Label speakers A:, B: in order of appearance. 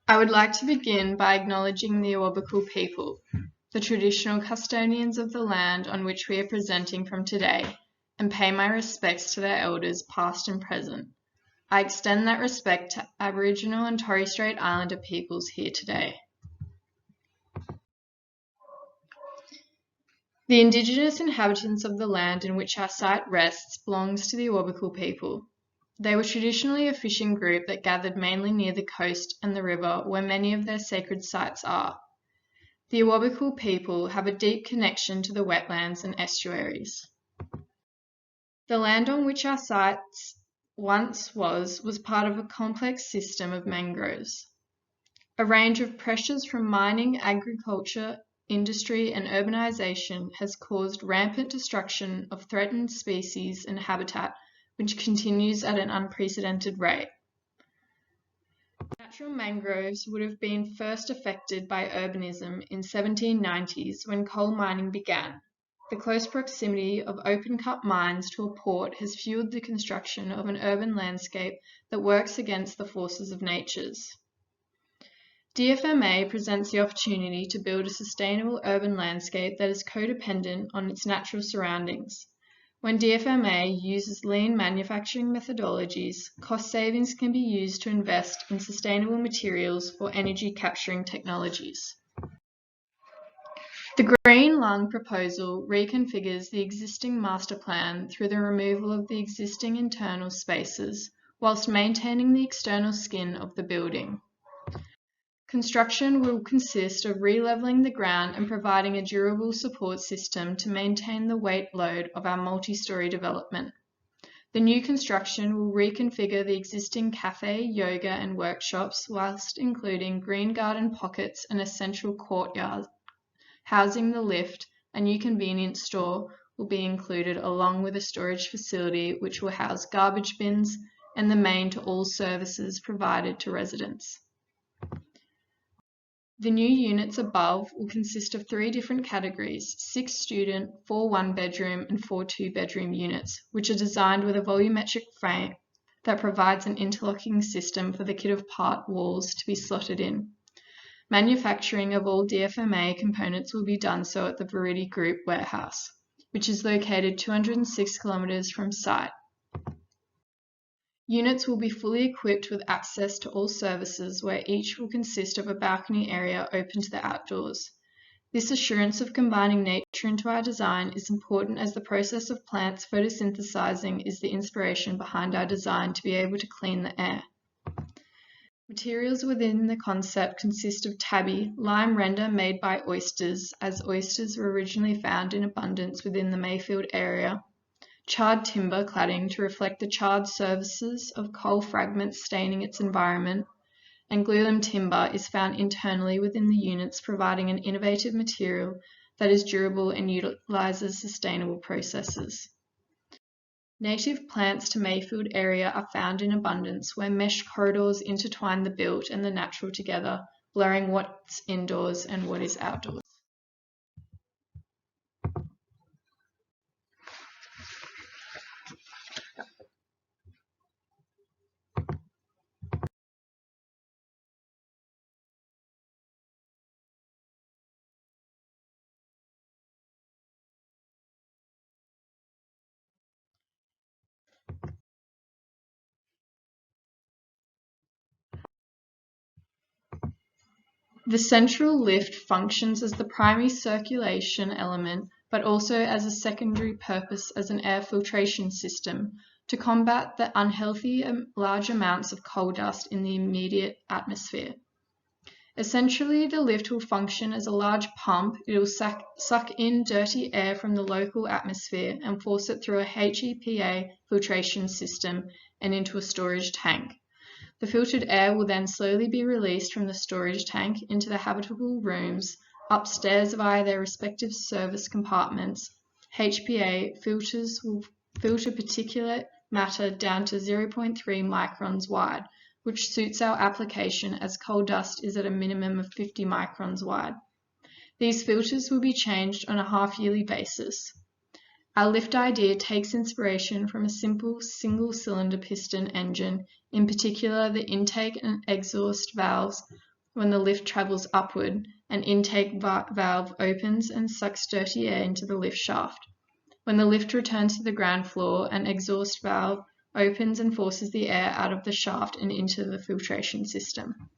A: I would like to begin by acknowledging the Awabakal people, the traditional custodians of the land on which we are presenting from today, and pay my respects to their elders past and present. I extend that respect to Aboriginal and Torres Strait Islander peoples here today. The Indigenous inhabitants of the land in which our site rests belongs to the Awabakal people. They were traditionally a fishing group that gathered mainly near the coast and the river where many of their sacred sites are. The Awabakal people have a deep connection to the wetlands and estuaries. The land on which our sites once was part of a complex system of mangroves. A range of pressures from mining, agriculture, industry and urbanisation has caused rampant destruction of threatened species and habitat, which continues at an unprecedented rate. Natural mangroves would have been first affected by urbanism in 1790s when coal mining began. The close proximity of open-cut mines to a port has fueled the construction of an urban landscape that works against the forces of natures. DfMA presents the opportunity to build a sustainable urban landscape that is codependent on its natural surroundings. When DfMA uses lean manufacturing methodologies, cost savings can be used to invest in sustainable materials or energy capturing technologies. The Green Lung proposal reconfigures the existing master plan through the removal of the existing internal spaces, whilst maintaining the external skin of the building. Construction will consist of re-levelling the ground and providing a durable support system to maintain the weight load of our multi-storey development. The new construction will reconfigure the existing cafe, yoga and workshops whilst including green garden pockets and a central courtyard. Housing the lift, a new convenience store will be included along with a storage facility which will house garbage bins and the main to all services provided to residents. The new units above will consist of 3 different categories, 6 student, 4 one-bedroom and 4 two-bedroom units, which are designed with a volumetric frame that provides an interlocking system for the Kit-Of-Part walls to be slotted in. Manufacturing of all DfMA components will be done so at the Viridi Group warehouse, which is located 206 kilometres from site. Units will be fully equipped with access to all services where each will consist of a balcony area open to the outdoors. This assurance of combining nature into our design is important as the process of plants photosynthesizing is the inspiration behind our design to be able to clean the air. Materials within the concept consist of tabby, lime render made by oysters, as oysters were originally found in abundance within the Mayfield area, charred timber cladding to reflect the charred surfaces of coal fragments staining its environment, and glulam timber is found internally within the units, providing an innovative material that is durable and utilises sustainable processes. Native plants to Mayfield area are found in abundance where mesh corridors intertwine the built and the natural together, blurring what's indoors and what is outdoors. The central lift functions as the primary circulation element, but also as a secondary purpose as an air filtration system to combat the unhealthy large amounts of coal dust in the immediate atmosphere. Essentially, the lift will function as a large pump. It will suck in dirty air from the local atmosphere and force it through a HEPA filtration system and into a storage tank. The filtered air will then slowly be released from the storage tank into the habitable rooms upstairs via their respective service compartments. HPA filters will filter particulate matter down to 0.3 microns wide, which suits our application as coal dust is at a minimum of 50 microns wide. These filters will be changed on a half-yearly basis. Our lift idea takes inspiration from a simple single-cylinder piston engine, in particular the intake and exhaust valves, When the lift travels upward, an intake valve opens and sucks dirty air into the lift shaft. When the lift returns to the ground floor, an exhaust valve opens and forces the air out of the shaft and into the filtration system.